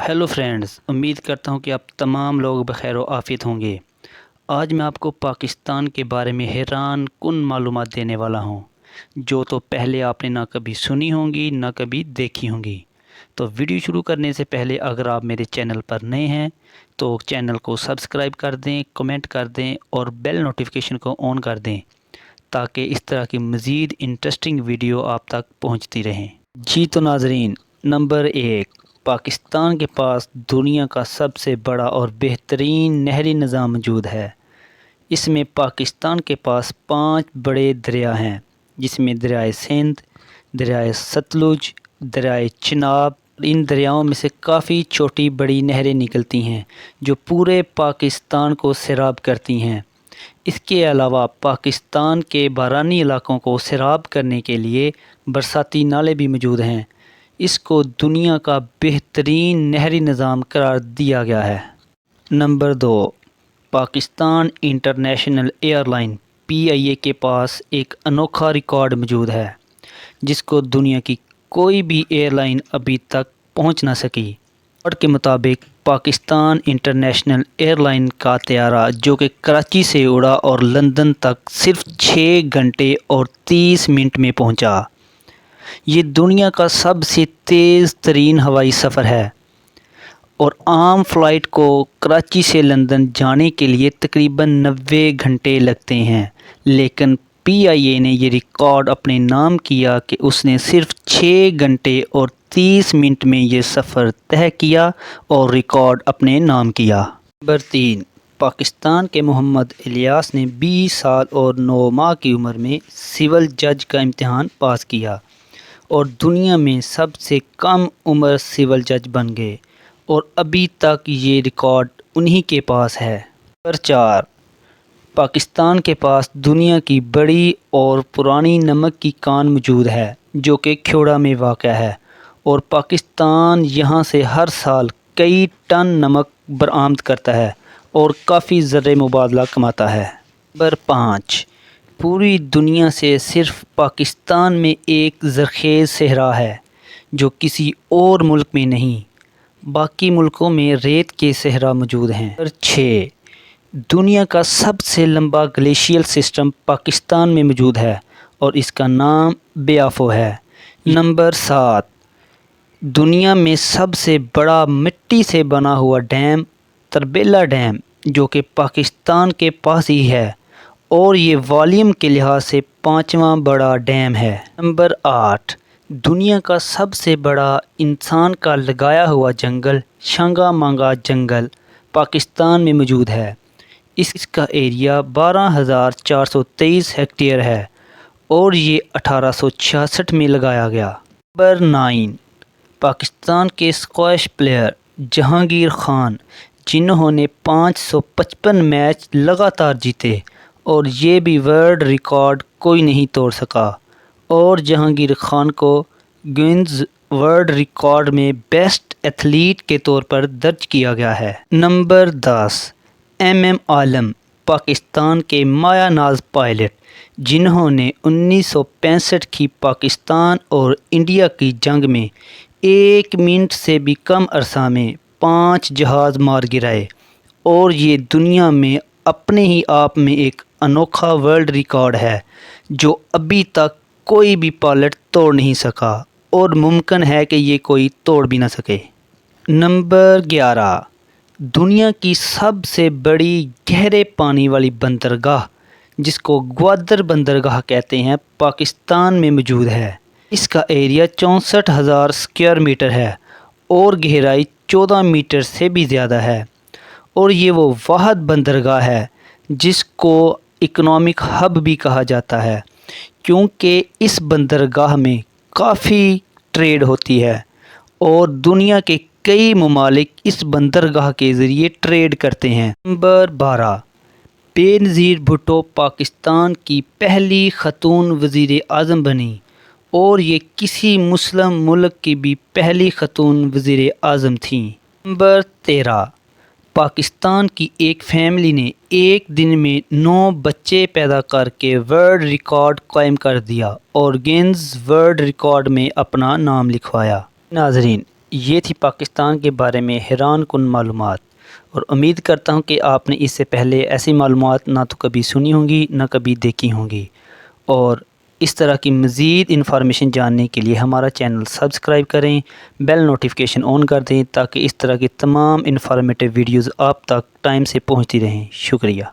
Hello friends, उम्मीद करता हूँ कि आप तमाम लोग बखैर व आफियत होंगे। आज मैं आपको पाकिस्तान के बारे में हैरान कुन मालूमात देने वाला हूँ, जो तो पहले आपने ना कभी सुनी होंगी ना कभी देखी होंगी। तो वीडियो शुरू करने से पहले अगर आप मेरे चैनल पर नए हैं तो चैनल को सब्सक्राइब कर दें, कमेंट कर दें और बेल नोटिफिकेशन को ऑन कर दें, ताकि इस तरह की मज़ीद इंटरेस्टिंग वीडियो आप तक पहुँचती रहें। जी तो नाजरीन, नंबर 1, पाकिस्तान के पास दुनिया का सबसे बड़ा और बेहतरीन नहरी निज़ाम मौजूद है। इसमें पाकिस्तान के पास 5 बड़े दरिया हैं, जिसमें दरियाए सिंध, दरियाए सतलुज, दरियाए चिनाब। इन दरियाओं में से काफ़ी छोटी बड़ी नहरें निकलती हैं जो पूरे पाकिस्तान को सैराब करती हैं। इसके अलावा पाकिस्तान के बारानी इलाकों को सैराब करने के लिए बरसाती नाले भी मौजूद हैं। इसको दुनिया का बेहतरीन नहरी निज़ाम करार दिया गया है। Number 2, Pakistan international airline PIA के पास एक अनोखा रिकॉर्ड मौजूद है, जिसको दुनिया की कोई भी एयरलाइन अभी तक पहुंच ना सकी। रिकॉर्ड के मुताबिक पाकिस्तान इंटरनेशनल एयरलाइन का तैयारा जो कि कराची से उड़ा और लंदन तक सिर्फ 6 घंटे और 30 मिनट में पहुंचा। ये दुनिया का सबसे तेज़ तरीन हवाई सफ़र है और आम फ़्लाइट को कराची से लंदन जाने के लिए तकरीबन 90 घंटे लगते हैं, लेकिन PIA ने ये रिकॉर्ड अपने नाम किया कि उसने सिर्फ 6 घंटे और 30 मिनट में ये सफ़र तय किया और रिकॉर्ड अपने नाम किया। नंबर 3, पाकिस्तान के मोहम्मद इलियास ने 20 साल और 9 माह की उम्र में सिविल जज का इम्तिहान पास किया और दुनिया में सबसे कम उम्र सिविल जज बन गए, और अभी तक ये रिकॉर्ड उन्हीं के पास है। नंबर 4, पाकिस्तान के पास दुनिया की बड़ी और पुरानी नमक की कान मौजूद है, जो कि ख्योड़ा में वाक़या है, और पाकिस्तान यहाँ से हर साल कई टन नमक बरामद करता है और काफ़ी ज़र मुबादला कमाता है। नंबर 5, पूरी दुनिया से सिर्फ पाकिस्तान में एक ज़रख़ेज़ सहरा है जो किसी और मुल्क में नहीं, बाकी मुल्कों में रेत के सहरा मौजूद हैं। नंबर 6, दुनिया का सबसे लंबा ग्लेशियल सिस्टम पाकिस्तान में मौजूद है और इसका नाम बियाफो है। नंबर 7, दुनिया में सबसे बड़ा मिट्टी से बना हुआ डैम तरबेला डैम, जो कि पाकिस्तान के पास ही है और ये वॉल्यूम के लिहाज से 5वां बड़ा डैम है। नंबर 8, दुनिया का सबसे बड़ा इंसान का लगाया हुआ जंगल शांगा मांगा जंगल पाकिस्तान में मौजूद है। इसका एरिया 12,423 हेक्टेयर है और ये 1866 में लगाया गया। नंबर 9, पाकिस्तान के स्क्वैश प्लेयर जहांगीर खान, जिन्होंने 555 मैच लगातार जीते और ये भी वर्ल्ड रिकॉर्ड कोई नहीं तोड़ सका, और जहांगीर खान को गिनीज वर्ल्ड रिकॉर्ड में बेस्ट एथलीट के तौर पर दर्ज किया गया है। नंबर 10, MM आलम, पाकिस्तान के माया नाज पायलट, जिन्होंने 1965 की पाकिस्तान और इंडिया की जंग में 1 मिनट से भी कम अरसा में 5 जहाज़ मार गिराए, और ये दुनिया में अपने ही आप में एक अनोखा वर्ल्ड रिकॉर्ड है जो अभी तक कोई भी पायलट तोड़ नहीं सका और मुमकिन है कि ये कोई तोड़ भी ना सके। नंबर 11, दुनिया की सबसे बड़ी गहरे पानी वाली बंदरगाह, जिसको ग्वादर बंदरगाह कहते हैं, पाकिस्तान में मौजूद है। इसका एरिया 64,000 स्क्वायर मीटर है और गहराई 14 मीटर से भी ज़्यादा है, और ये वो वाहद बंदरगाह है जिसको इकोनॉमिक हब भी कहा जाता है, क्योंकि इस बंदरगाह में काफ़ी ट्रेड होती है और दुनिया के कई ममालिक इस बंदरगाह के ज़रिए ट्रेड करते हैं। नंबर 12, बेनज़ीर भुट्टो पाकिस्तान की पहली ख़तून वज़ीर आज़म बनी और ये किसी मुस्लिम मुल्क की भी पहली ख़तून वज़ीर आज़म थीं। नंबर 13, पाकिस्तान की एक फैमिली ने एक दिन में 9 बच्चे पैदा करके वर्ल्ड रिकॉर्ड कायम कर दिया और गिनीज वर्ल्ड रिकॉर्ड में अपना नाम लिखवाया। नाजरीन, یہ تھی پاکستان کے بارے میں حیران کن معلومات، اور امید کرتا ہوں کہ آپ نے اس سے پہلے ایسی معلومات نہ تو کبھی سنی ہوں گی نہ کبھی دیکھی ہوں گی، اور اس طرح کی مزید انفارمیشن جاننے کے لیے ہمارا چینل سبسکرائب کریں، بیل نوٹیفیکیشن آن کر دیں تاکہ اس طرح کی تمام انفارمیٹیو ویڈیوز آپ تک ٹائم سے پہنچتی رہیں۔ شکریہ۔